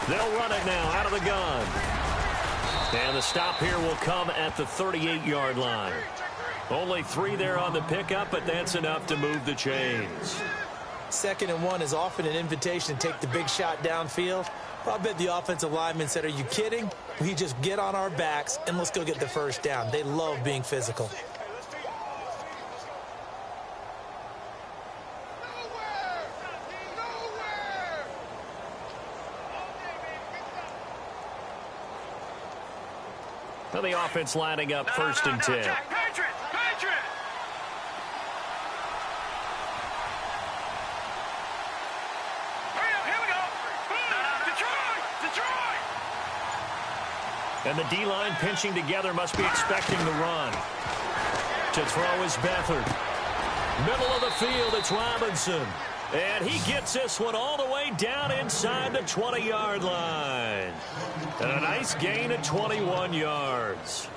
They'll run it now out of the gun. And the stop here will come at the 38-yard line. Only 3 there on the pickup, but that's enough to move the chains. 2nd and 1 is often an invitation to take the big shot downfield. Well, I bet the offensive lineman said, are you kidding? We just get on our backs and let's go get the first down. They love being physical. Well, the offense lining up 1st and 10. Patriot! Here we go! Detroit! And the D-line pinching together must be expecting the run. To throw is Beathard. Middle of the field, it's Robinson. And he gets this one all the way down inside the 20-yard line. And a nice gain of 21 yards.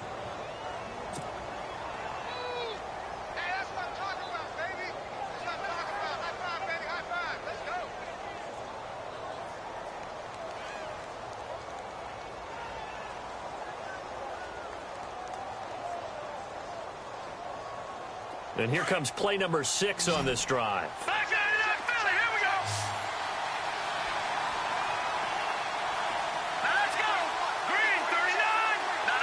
Hey, that's what I'm talking about, baby. That's what I'm talking about. High five, baby. High five. Let's go. And here comes play number 6 on this drive. Back into that Philly. Here we go. Now let's go. Green, 39. No.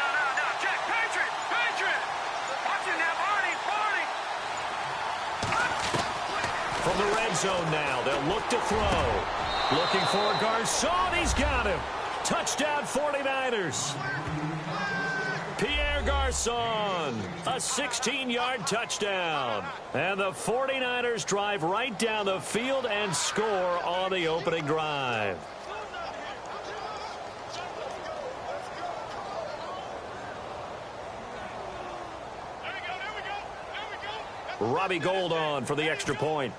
Check. Patriot. Watch it now, Barney. From the red zone now, they'll look to throw. Looking for Garcon. He's got him. Touchdown 49ers. Pierre Garcon, a 16-yard touchdown. And the 49ers drive right down the field and score on the opening drive. Robbie Gould on for the extra point.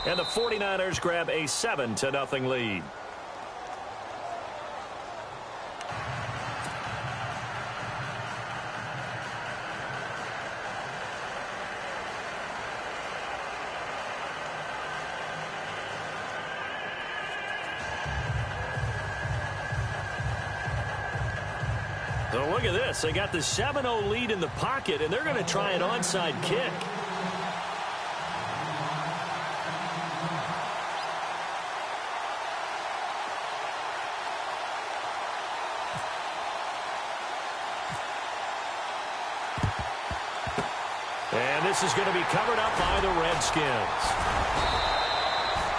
And the 49ers grab a 7-0 lead. So look at this. They got the 7-0 lead in the pocket, and they're going to try an onside kick. And this is going to be covered up by the Redskins.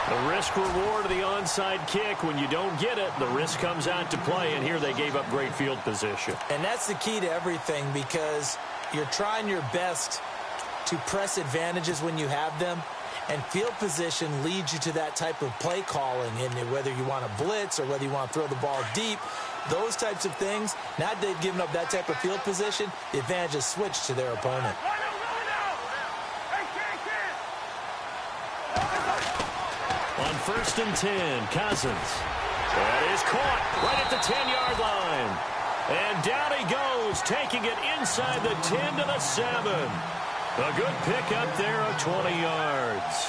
The risk-reward of the onside kick, when you don't get it, the risk comes out to play, and here they gave up great field position. And that's the key to everything, because you're trying your best to press advantages when you have them, and field position leads you to that type of play calling, and whether you want to blitz or whether you want to throw the ball deep, those types of things. Now that they've given up that type of field position, the advantage is switched to their opponent. On 1st and 10, Cousins. That is caught right at the 10-yard line. And down he goes, taking it inside the 10 to the 7. A good pickup there of 20 yards.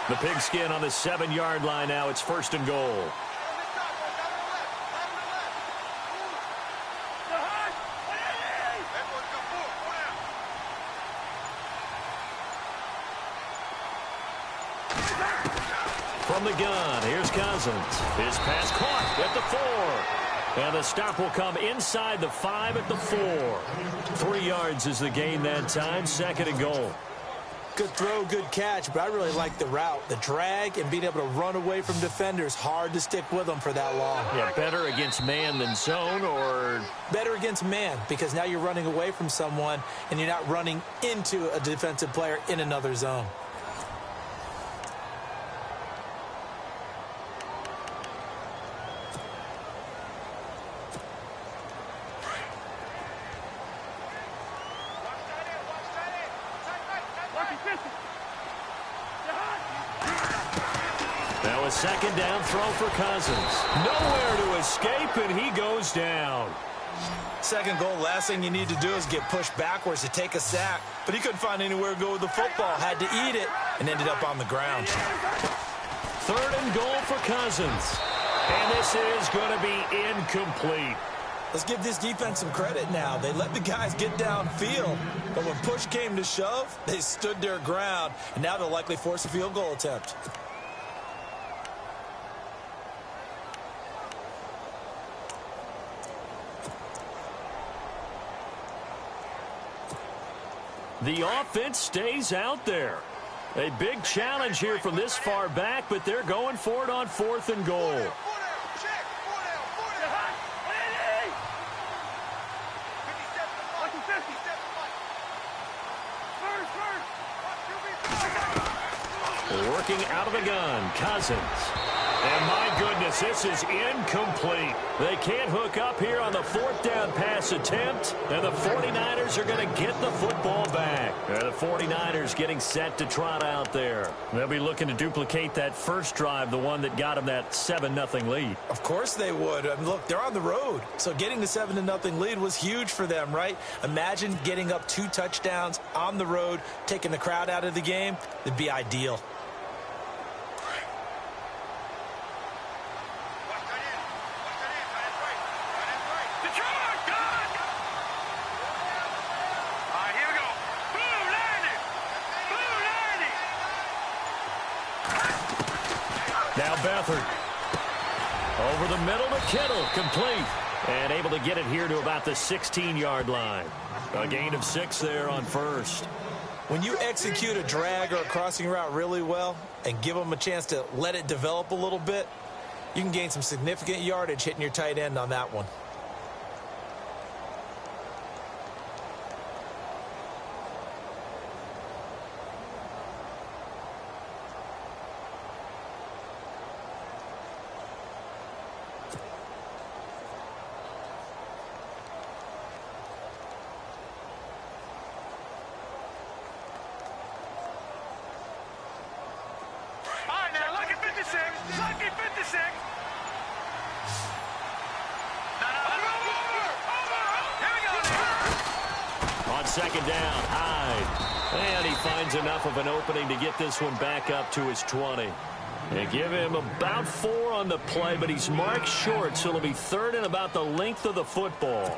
The pigskin on the 7-yard line now. It's 1st and goal. From the gun, here's Cousins. His pass caught at the 4. And the stop will come inside the 5 at the 4. 3 yards is the gain that time. 2nd and goal. Good throw, good catch, but I really like the route. The drag and being able to run away from defenders. Hard to stick with them for that long. Yeah, better against man than zone, or? Better against man, because now you're running away from someone and you're not running into a defensive player in another zone. Now a 2nd down throw for Cousins. Nowhere to escape, and he goes down. Second goal, last thing you need to do is get pushed backwards to take a sack. But he couldn't find anywhere to go with the football, had to eat it, and ended up on the ground. Third and goal for Cousins. And this is going to be incomplete. Let's give this defense some credit now. They let the guys get downfield, but when push came to shove, they stood their ground, and now they'll likely force a field goal attempt. The offense stays out there. A big challenge here from this far back, but they're going for it on 4th and goal. Working out of the gun, Cousins. And my goodness, this is incomplete. They can't hook up here on the 4th down pass attempt, and the 49ers are going to get the football back. And the 49ers getting set to trot out there. They'll be looking to duplicate that first drive, the one that got them that 7-0 lead. Of course they would. I mean, look, they're on the road, so getting the 7-0 lead was huge for them, right? Imagine getting up 2 touchdowns on the road, taking the crowd out of the game. It'd be ideal. Now Beathard. Over the middle to Kittle. Complete. And able to get it here to about the 16-yard line. A gain of 6 there on first. When you execute a drag or a crossing route really well and give them a chance to let it develop a little bit, you can gain some significant yardage hitting your tight end on that one. Second down, Hyde. And he finds enough of an opening to get this one back up to his 20. They give him about 4 on the play, but he's marked short, so it'll be 3rd and about the length of the football.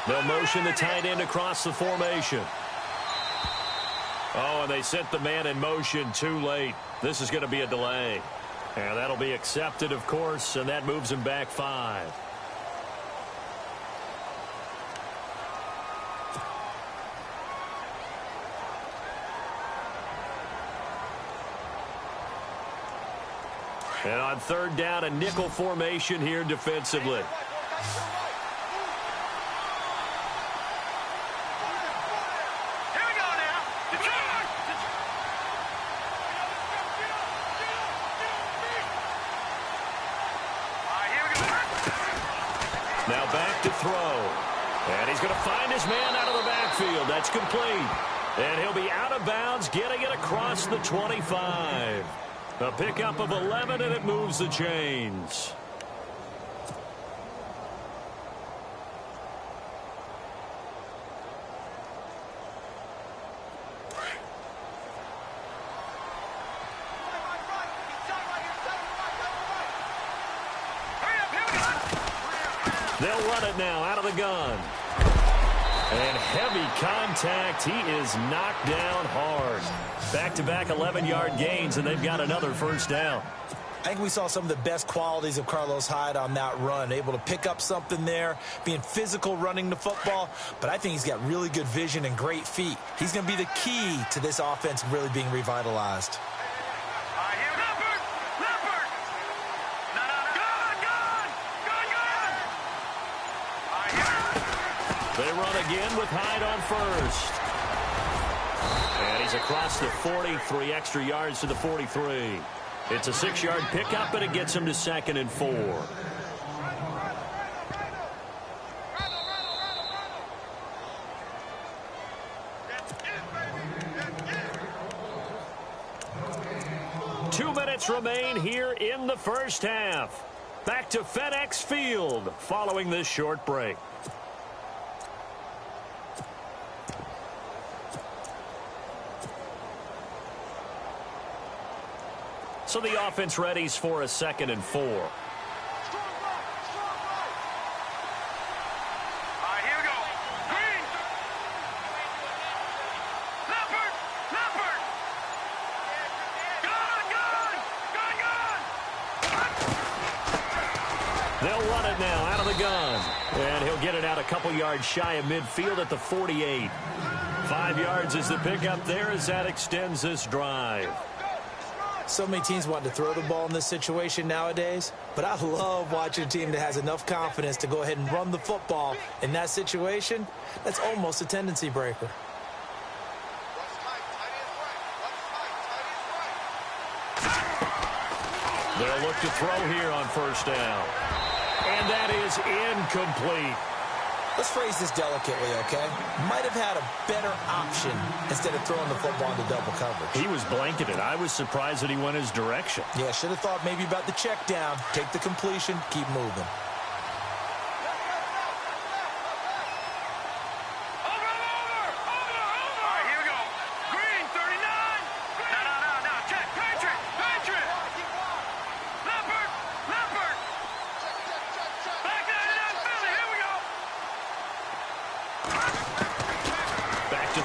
They'll motion the tight end across the formation. Oh, and they sent the man in motion too late. This is going to be a delay. And that'll be accepted, of course, and that moves him back 5. And on 3rd down, a nickel formation here defensively. Now back to throw. And he's going to find his man out of the backfield. That's complete. And he'll be out of bounds, getting it across the 25. A pickup of 11, and it moves the chains. They'll run it now out of the gun. And heavy contact. He is knocked down hard. Back-to-back 11-yard gains, and they've got another first down. I think we saw some of the best qualities of Carlos Hyde on that run. Able to pick up something there, being physical running the football. But I think he's got really good vision and great feet. He's going to be the key to this offense really being revitalized. They run again with Hyde on first. And he's across the 40, 3 extra yards to the 43. It's a 6-yard pickup, but it gets him to 2nd and 4. Remain here in the first half. Back to FedEx Field following this short break. So the offense readies for a 2nd and 4. They'll run it now out of the gun. And he'll get it out a couple yards shy of midfield at the 48. 5 yards is the pickup there as that extends this drive. So many teams want to throw the ball in this situation nowadays, but I love watching a team that has enough confidence to go ahead and run the football. In that situation, that's almost a tendency breaker. They'll look to throw here on first down. And that is incomplete. Let's phrase this delicately, okay? Might have had a better option instead of throwing the football into double coverage. He was blanketed. I was surprised that he went his direction. Yeah, should have thought maybe about the check down. Take the completion, keep moving.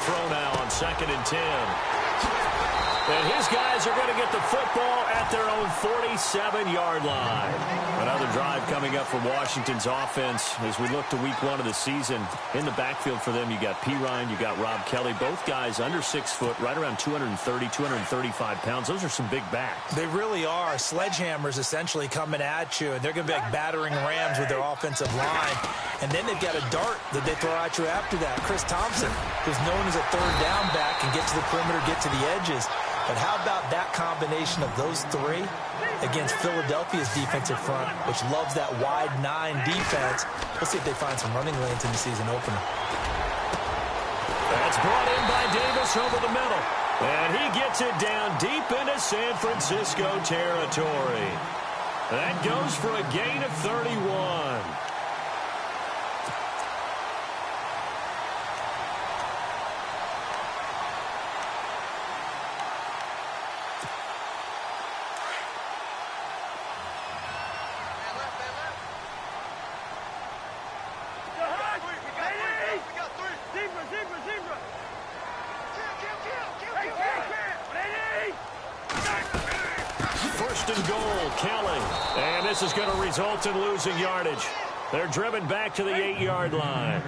Throw now on 2nd and 10. And his guys are going to get the football at their own 47-yard line. Another drive coming up for Washington's offense as we look to week 1 of the season. In the backfield for them, you got P. Ryan, you got Rob Kelly. Both guys under 6 foot, right around 230, 235 pounds. Those are some big backs. They really are. Sledgehammers essentially coming at you, and they're going to be like battering rams with their offensive line. And then they've got a dart that they throw at you after that. Chris Thompson, who's known as a third down back, can get to the perimeter, get to the edges. But how about that combination of those three against Philadelphia's defensive front, which loves that wide 9 defense? We'll see if they find some running lanes in the season opener. That's brought in by Davis over the middle. And he gets it down deep into San Francisco territory. That goes for a gain of 31. First and goal, Kelly. And this is going to result in losing yardage. They're driven back to the 8-yard line.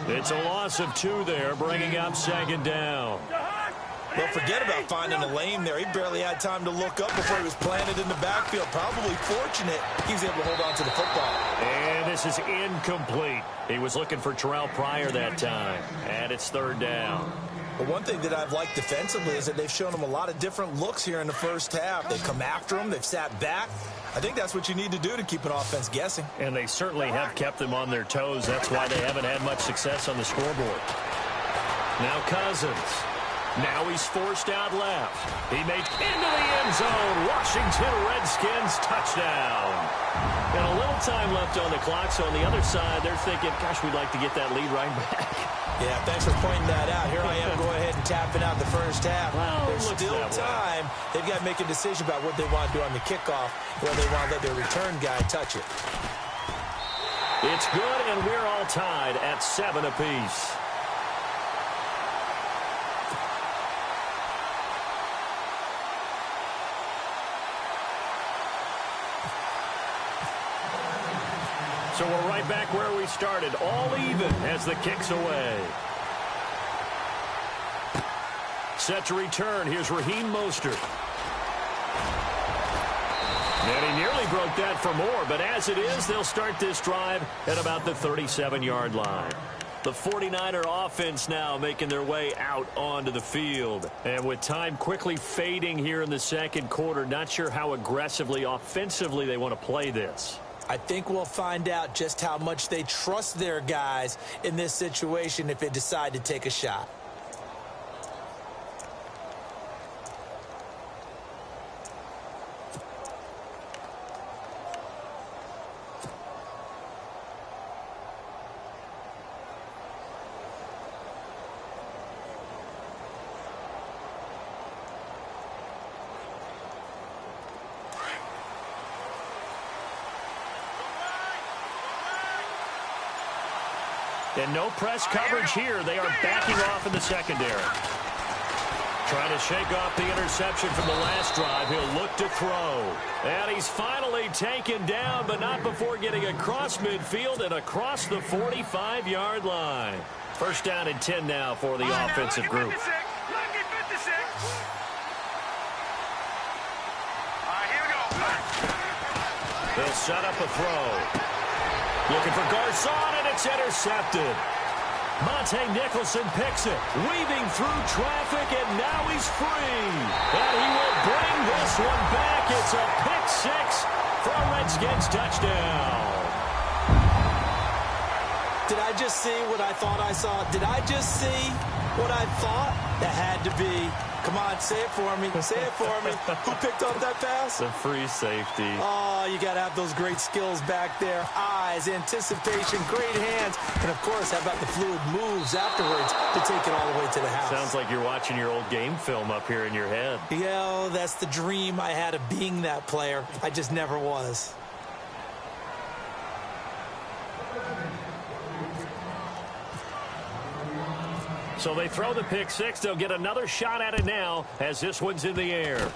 It's a loss of 2 there, bringing up 2nd down. Well, forget about finding a lane there. He barely had time to look up before he was planted in the backfield. Probably fortunate he was able to hold on to the football. And this is incomplete. He was looking for Terrell Pryor that time. And it's 3rd down. But one thing that I've liked defensively is that they've shown him a lot of different looks here in the first half. They've come after him. They've sat back. I think that's what you need to do to keep an offense guessing. And they certainly have kept them on their toes. That's why they haven't had much success on the scoreboard. Now Cousins. Now he's forced out left. He makes into the end zone. Washington Redskins touchdown. And a little time left on the clock. So on the other side, they're thinking, gosh, we'd like to get that lead right back. Yeah, thanks for pointing that out. Here I am, go ahead and tapping out the first half. Well, there's still time. They've got to make a decision about what they want to do on the kickoff, whether they want to let their return guy touch it. It's good, and we're all tied at 7 apiece. So we're right back where we started, all even as the kick's away. Set to return, here's Raheem Mostert. And he nearly broke that for more, but as it is, they'll start this drive at about the 37-yard line. The 49er offense now making their way out onto the field. And with time quickly fading here in the second quarter, not sure how aggressively, offensively they want to play this. I think we'll find out just how much they trust their guys in this situation if they decide to take a shot. And no press coverage here. They are backing off in the secondary. Trying to shake off the interception from the last drive. He'll look to throw. And he's finally taken down, but not before getting across midfield and across the 45-yard line. First down and 10 now for the offensive group. Look at 56. All right, here we go. They'll set up a throw. Looking for Garcon, and it's intercepted. Monte Nicholson picks it, weaving through traffic, and now he's free. And he will bring this one back. It's a pick six for a Redskins touchdown. Did I just see what I thought I saw? Did I just see what I thought? That had to be. Come on, say it for me. Say it for me. Who picked up that pass? The free safety. Oh, you got to have those great skills back there. Eyes, anticipation, great hands. And, of course, how about the fluid moves afterwards to take it all the way to the house? Sounds like you're watching your old game film up here in your head. Yeah, that's the dream I had of being that player. I just never was. So they throw the pick six. They'll get another shot at it now as this one's in the air.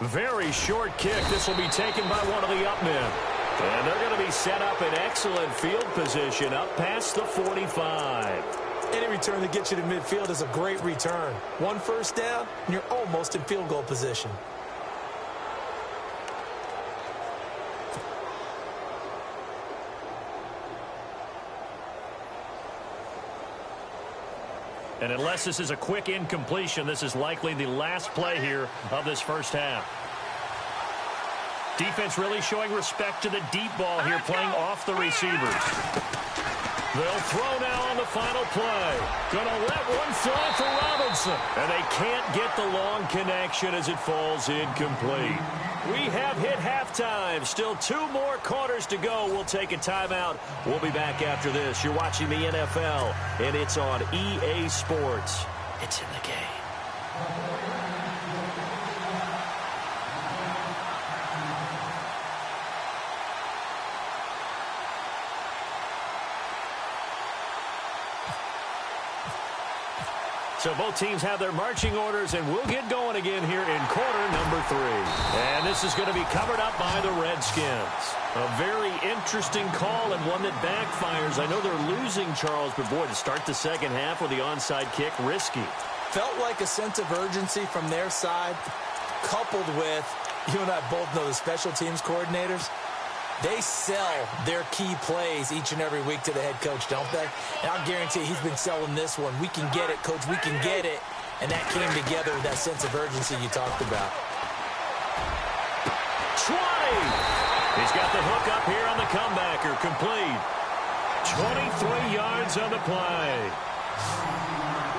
Very short kick. This will be taken by one of the up men. And they're going to be set up in excellent field position up past the 45. Any return that gets you to midfield is a great return. One first down, and you're almost in field goal position. And unless this is a quick incompletion, this is likely the last play here of this first half. Defense really showing respect to the deep ball here, playing off the receivers. They'll throw now on the final play. Gonna let one fly for Robinson. And they can't get the long connection as it falls incomplete. We have hit halftime. Still 2 more quarters to go. We'll take a timeout. We'll be back after this. You're watching the NFL, and it's on EA Sports. It's in the game. So both teams have their marching orders, and we'll get going again here in quarter number 3. And this is going to be covered up by the Redskins. A very interesting call and one that backfires. I know they're losing, Charles, but boy, to start the second half with the onside kick, risky. Felt like a sense of urgency from their side, coupled with, you and I both know the special teams coordinators. They sell their key plays each and every week to the head coach, don't they? And I'll guarantee he's been selling this one. We can get it, coach. We can get it. And that came together with that sense of urgency you talked about. 20. He's got the hook up here on the comebacker. Complete. 23 yards on the play.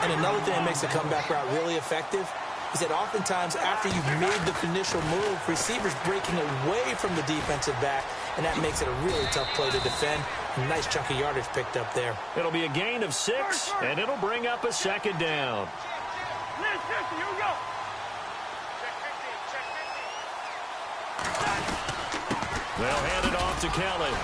And another thing that makes the comeback route really effective is that oftentimes after you've made the initial move, receivers breaking away from the defensive back, and that makes it a really tough play to defend. A nice chunk of yardage picked up there. It'll be a gain of 6, and it'll bring up a second down. Here we go. They'll hand it off to Kelly.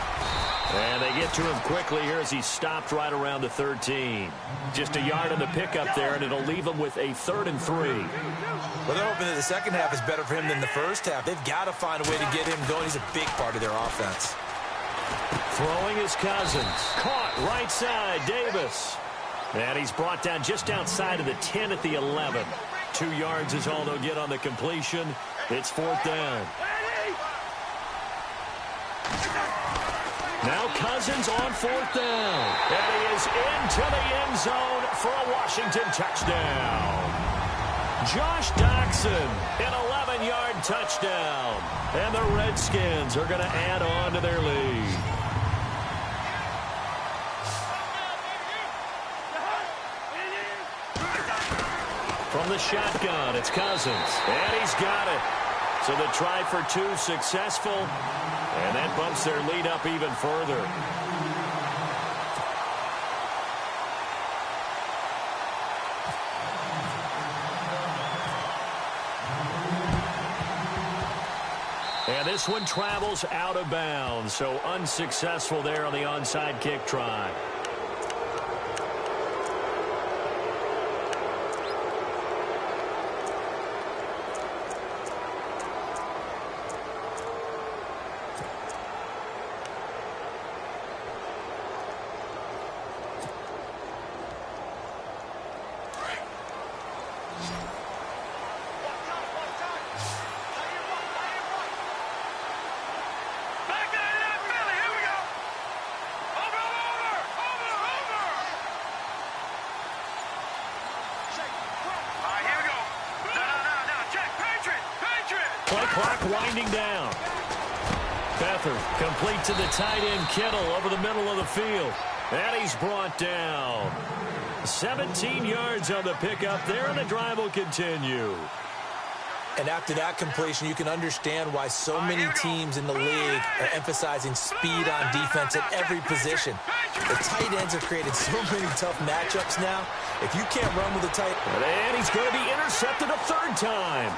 And they get to him quickly here as he stopped right around the 13. Just a yard on the pickup there, and it'll leave him with a 3rd and 3. Well, they're hoping that the second half is better for him than the first half. They've got to find a way to get him going. He's a big part of their offense. Throwing his Cousins. Caught right side, Davis. And he's brought down just outside of the 10 at the 11. 2 yards is all they'll get on the completion. It's 4th down. Now Cousins on 4th down. And he is into the end zone for a Washington touchdown. Josh Doxson, an 11-yard touchdown. And the Redskins are going to add on to their lead. From the shotgun, it's Cousins. And he's got it. So the try for 2 successful. And that bumps their lead up even further. And this one travels out of bounds. So unsuccessful there on the onside kick try. Winding down. Beathard complete to the tight end Kittle over the middle of the field. And he's brought down. 17 yards on the pickup there, and the drive will continue. And after that completion, you can understand why so many teams in the league are emphasizing speed on defense at every position. The tight ends have created so many tough matchups now. If you can't run with a tight end. And he's going to be intercepted a 3rd time.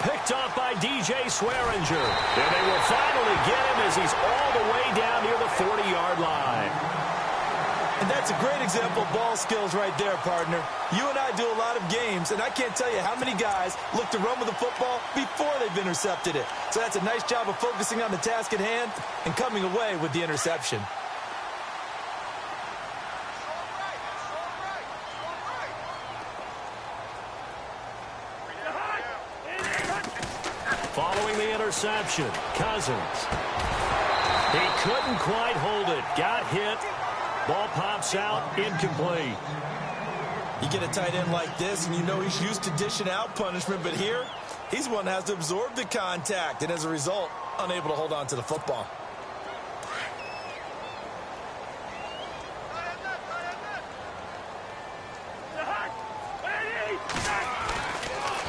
Picked off by DJ Swearinger. And they will finally get him as he's all the way down near the 40-yard line. And that's a great example of ball skills right there, partner. You and I do a lot of games, and I can't tell you how many guys look to run with the football before they've intercepted it. So that's a nice job of focusing on the task at hand and coming away with the interception. Following the interception, Cousins. He couldn't quite hold it. Got hit. Ball pops out, incomplete. You get a tight end like this, and you know he's used to dishing out punishment, but here, he's one that has to absorb the contact, and as a result, unable to hold on to the football.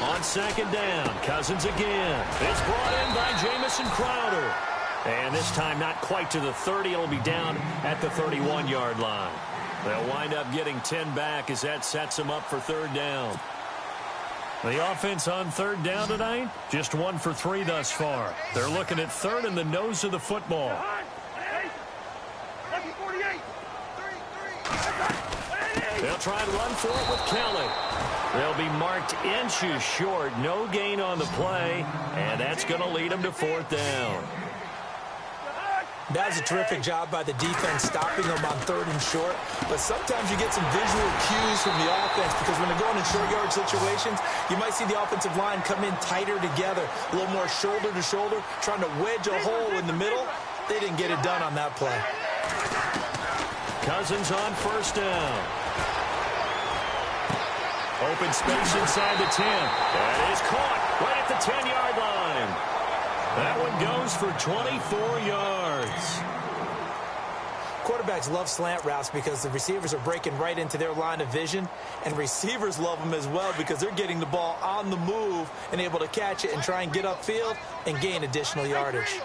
On 2nd down, Cousins again. It's brought in by Jamison Crowder. And this time not quite to the 30. It'll be down at the 31-yard line. They'll wind up getting 10 back as that sets them up for 3rd down. The offense on 3rd down tonight, just 1 for 3 thus far. They're looking at 3rd in the nose of the football. They'll try and run for it with Kelly. They'll be marked inches short. No gain on the play, and that's going to lead them to 4th down. That was a terrific job by the defense stopping them on 3rd and short. But sometimes you get some visual cues from the offense because when they're going in short yard situations, you might see the offensive line come in tighter together, a little more shoulder to shoulder, trying to wedge a hole in the middle. They didn't get it done on that play. Cousins on 1st down. Open space inside the 10. That is caught right at the 10-yard line. That one goes for 24 yards. Quarterbacks love slant routes because the receivers are breaking right into their line of vision, and receivers love them as well because they're getting the ball on the move and able to catch it and try and get upfield and gain additional yardage.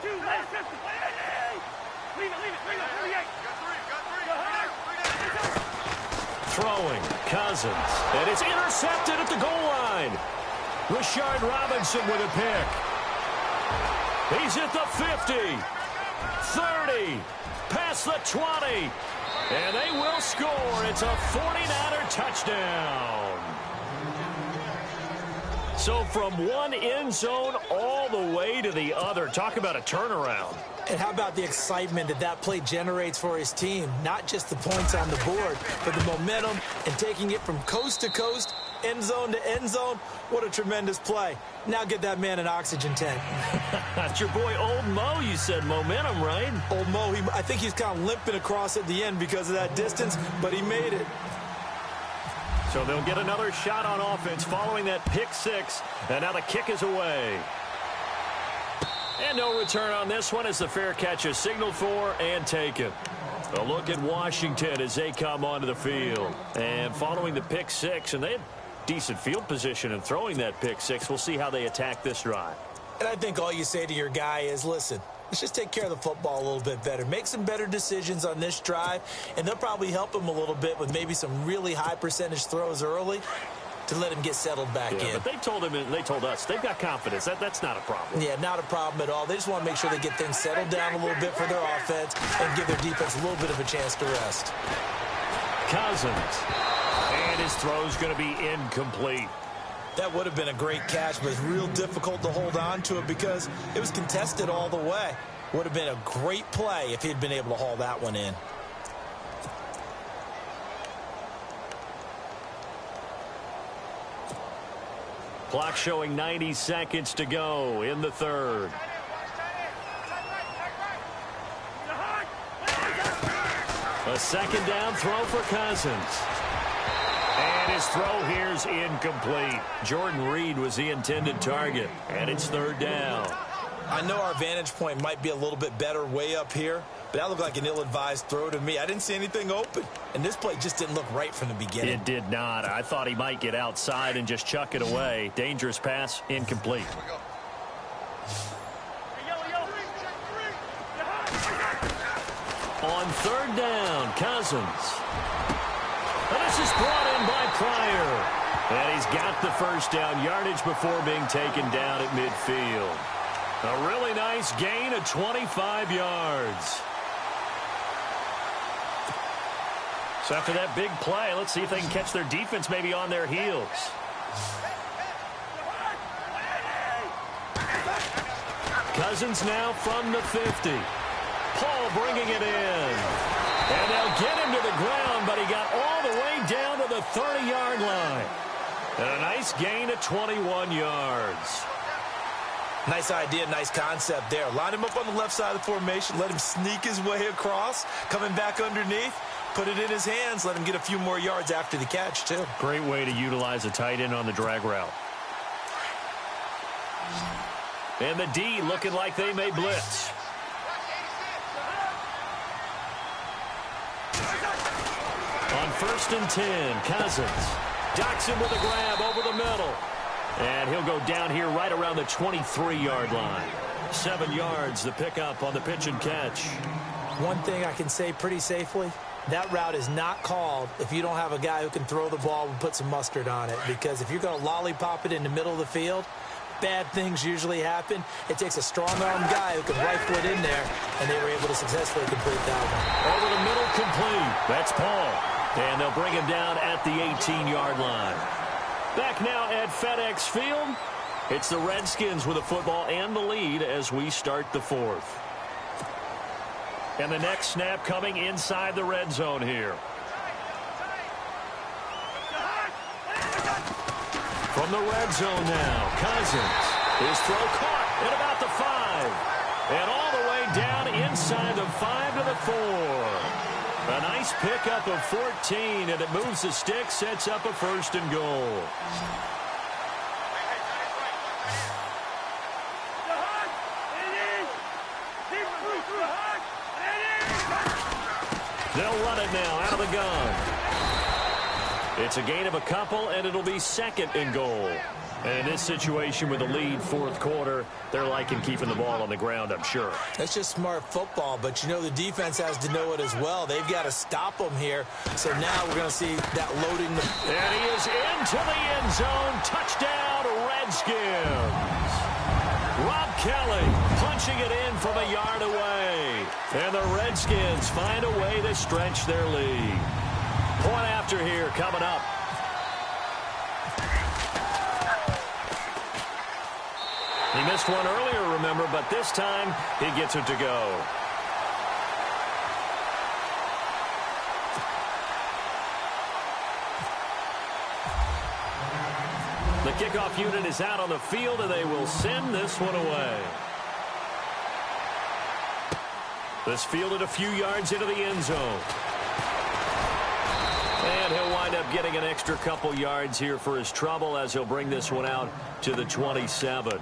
Throwing, Cousins. And it's intercepted at the goal line. Rashard Robinson with a pick. He's at the 50, 30, past the 20, and they will score. It's a 49er touchdown. So from one end zone all the way to the other. Talk about a turnaround. And how about the excitement that that play generates for his team? Not just the points on the board, but the momentum and taking it from coast to coast end zone to end zone. What a tremendous play. Now get that man an oxygen tank. That's your boy Old Mo. You said momentum, right? Old Mo, I think he's kind of limping across at the end because of that distance, but he made it. So they'll get another shot on offense following that pick six. And now the kick is away. And no return on this one as the fair catch is signaled for and taken. A look at Washington as they come onto the field. And following the pick six, and they had decent field position in throwing that pick six. We'll see how they attack this drive. And I think all you say to your guy is, listen, let's just take care of the football a little bit better. Make some better decisions on this drive, and they'll probably help him a little bit with maybe some really high percentage throws early to let him get settled back in. But they told him, and they told us, they've got confidence. That's not a problem. Yeah, not a problem at all. They just want to make sure they get things settled down a little bit for their offense and give their defense a little bit of a chance to rest. Cousins. And his throw's going to be incomplete. That would have been a great catch, but it's real difficult to hold on to it because it was contested all the way. Would have been a great play if he'd been able to haul that one in. Clock showing 90 seconds to go in the third. A second down throw for Cousins. And his throw here's incomplete. Jordan Reed was the intended target, and it's third down. I know our vantage point might be a little bit better way up here, but that looked like an ill-advised throw to me. I didn't see anything open, and this play just didn't look right from the beginning. It did not. I thought he might get outside and just chuck it away. Dangerous pass, incomplete. On third down, Cousins. And this is brought in by Pryor. And he's got the first down yardage before being taken down at midfield. A really nice gain of 25 yards. So after that big play, let's see if they can catch their defense maybe on their heels. Cousins now from the 50. Paul bringing it in. And they'll get him to the ground, but he got all the way down to the 30-yard line. And a nice gain of 21 yards. Nice idea, nice concept there. Line him up on the left side of the formation, let him sneak his way across, coming back underneath, put it in his hands, let him get a few more yards after the catch, too. Great way to utilize a tight end on the drag route. And the D looking like they may blitz. On 1st and 10, Cousins docks him with a grab over the middle. And he'll go down here right around the 23-yard line. 7 yards the pickup on the pitch and catch. One thing I can say pretty safely, that route is not called if you don't have a guy who can throw the ball and put some mustard on it. Because if you're going to lollipop it in the middle of the field, bad things usually happen. It takes a strong-arm guy who can rifle it in there, and they were able to successfully complete that one. Over the middle, complete. That's Paul. And they'll bring him down at the 18-yard line. Back now at FedEx Field. It's the Redskins with the football and the lead as we start the fourth. And the next snap coming inside the red zone here. From the red zone now, Cousins. His throw caught at about the 5. And all the way down inside the 5 to the 4. A nice pickup of 14, and it moves the stick, sets up a 1st and goal. They'll run it now out of the gun. It's a gain of a couple, and it'll be 2nd and goal. And in this situation with the lead 4th quarter, they're liking keeping the ball on the ground, I'm sure. That's just smart football, but you know the defense has to know it as well. They've got to stop them here. So now we're going to see that loading. And he is into the end zone. Touchdown, Redskins. Rob Kelly punching it in from a yard away. And the Redskins find a way to stretch their lead. Point after here coming up. He missed one earlier, remember, but this time he gets it to go. The kickoff unit is out on the field, and they will send this one away. This fielded a few yards into the end zone. And he'll wind up getting an extra couple yards here for his trouble as he'll bring this one out to the 27.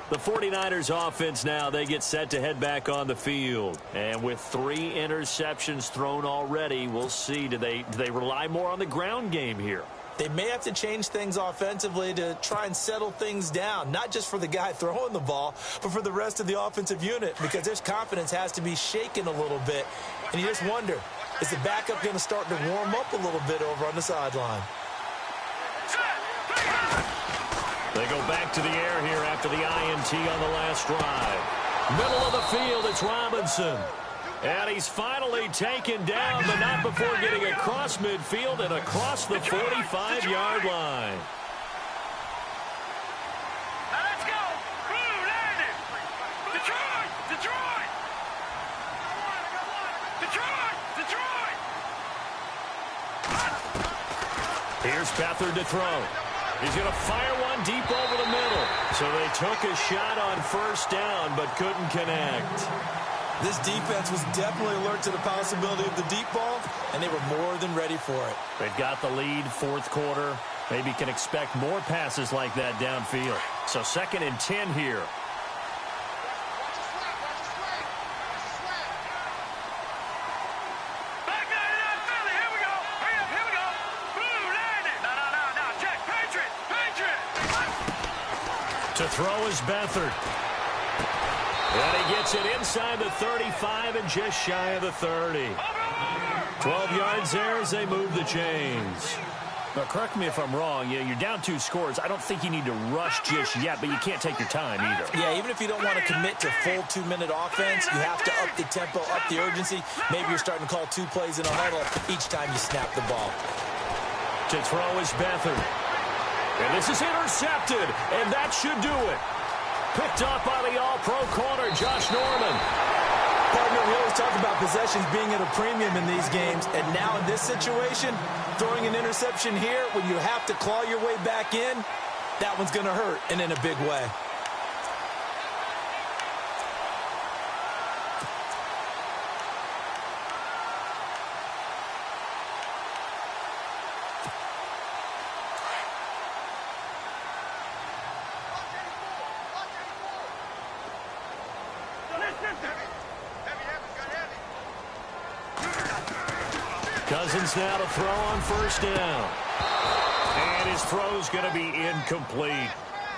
The 49ers offense now, they get set to head back on the field. And with 3 interceptions thrown already, we'll see. Do they rely more on the ground game here? They may have to change things offensively to try and settle things down, not just for the guy throwing the ball, but for the rest of the offensive unit, because their confidence has to be shaken a little bit. And you just wonder, is the backup going to start to warm up a little bit over on the sideline? They go back to the air here after the INT on the last drive. Middle of the field, it's Robinson. And he's finally taken down, but not before getting across midfield and across the 45-yard line. Now let's go. Blue landed. Detroit. Detroit. Detroit. Detroit. Here's Beathard to throw. He's going to fire one deep over the middle. So they took a shot on first down, but couldn't connect. This defense was definitely alert to the possibility of the deep ball, and they were more than ready for it. They've got the lead, fourth quarter. Maybe can expect more passes like that downfield. So 2nd and 10 here. Back 99 Philly. Here we go. Hurry up. Here we go. Blue landed. No. Check. Patriot. Patriot. To throw is Beathard. And he gets it inside the 35 and just shy of the 30. 12 yards there as they move the chains. Now, correct me if I'm wrong. You're down 2 scores. I don't think you need to rush just yet, but you can't take your time either. Yeah, even if you don't want to commit to full 2-minute offense, you have to up the tempo, up the urgency. Maybe you're starting to call 2 plays in a huddle each time you snap the ball. To throw is Beathard. And this is intercepted, and that should do it. Picked up by the all-pro corner, Josh Norman. Partner, we always talk about possessions being at a premium in these games, and now in this situation, throwing an interception here when you have to claw your way back in, that one's going to hurt, and in a big way. Cousins now to throw on first down. And his throw's going to be incomplete.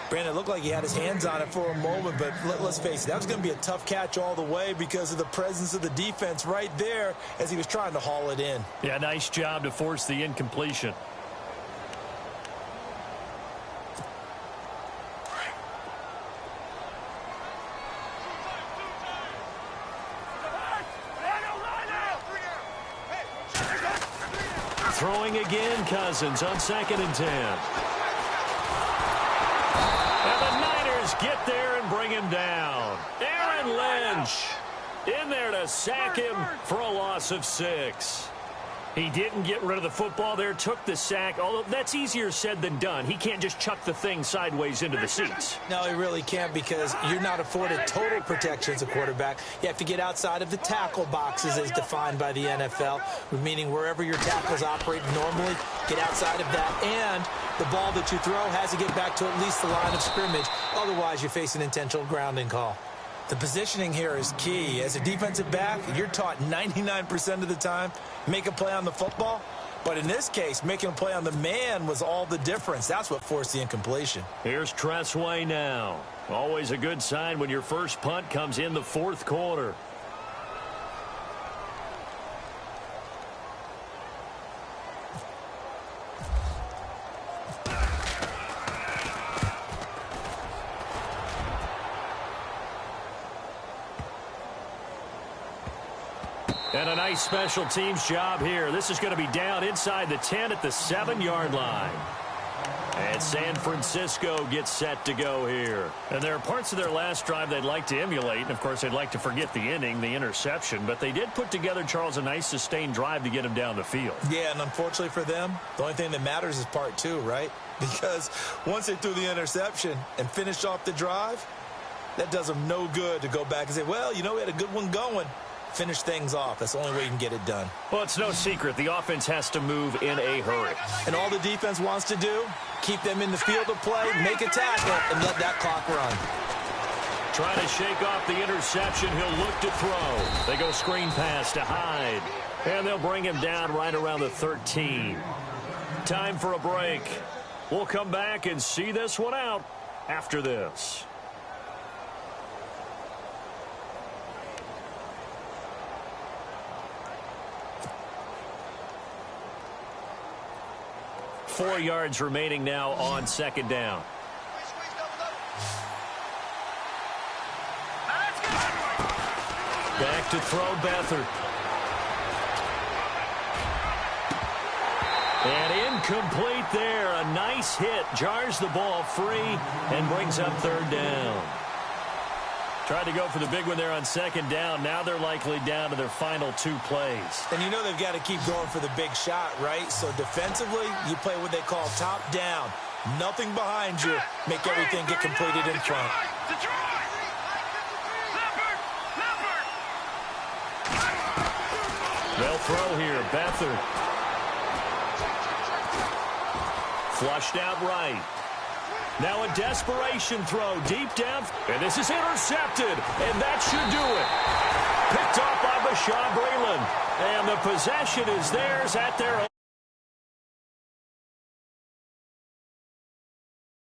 Brandon, it looked like he had his hands on it for a moment, but let's face it, that was going to be a tough catch all the way because of the presence of the defense right there as he was trying to haul it in. Yeah, nice job to force the incompletion. Throwing again, Cousins on 2nd and 10. And the Niners get there and bring him down. Aaron Lynch in there to sack him for a loss of 6. He didn't get rid of the football there, took the sack, although that's easier said than done. He can't just chuck the thing sideways into the seats. No, he really can't because you're not afforded total protection as a quarterback. You have to get outside of the tackle boxes as defined by the NFL, meaning wherever your tackles operate normally, get outside of that. And the ball that you throw has to get back to at least the line of scrimmage. Otherwise, you're facing intentional grounding call. The positioning here is key. As a defensive back, you're taught 99% of the time, make a play on the football. But in this case, making a play on the man was all the difference. That's what forced the incompletion. Here's Tressway now. Always a good sign when your first punt comes in the 4th quarter. And a nice special teams job here. This is going to be down inside the 10 at the 7-yard line. And San Francisco gets set to go here. And there are parts of their last drive they'd like to emulate. And, of course, they'd like to forget the inning, the interception. But they did put together, Charles, a nice sustained drive to get him down the field. Yeah, and unfortunately for them, the only thing that matters is part two, right? Because once they threw the interception and finished off the drive, that does them no good to go back and say, well, you know, we had a good one going. Finish things off. That's the only way you can get it done. Well, it's no secret. The offense has to move in a hurry. And all the defense wants to do, keep them in the field of play, make a tackle, and let that clock run. Trying to shake off the interception. He'll look to throw. They go screen pass to Hyde. And they'll bring him down right around the 13. Time for a break. We'll come back and see this one out after this. Four yards remaining now on second down. Back to throw Beathard. And incomplete there. A nice hit. Jars the ball free and brings up third down. Tried to go for the big one there on second down. Now they're likely down to their final two plays. And you know they've got to keep going for the big shot, right? So defensively, you play what they call top down. Nothing behind you. Make everything get completed in front. They'll throw here. Beathard. Flushed out right. Now a desperation throw deep down. And this is intercepted. And that should do it. Picked off by Bashaud Breeland. And the possession is theirs at their own.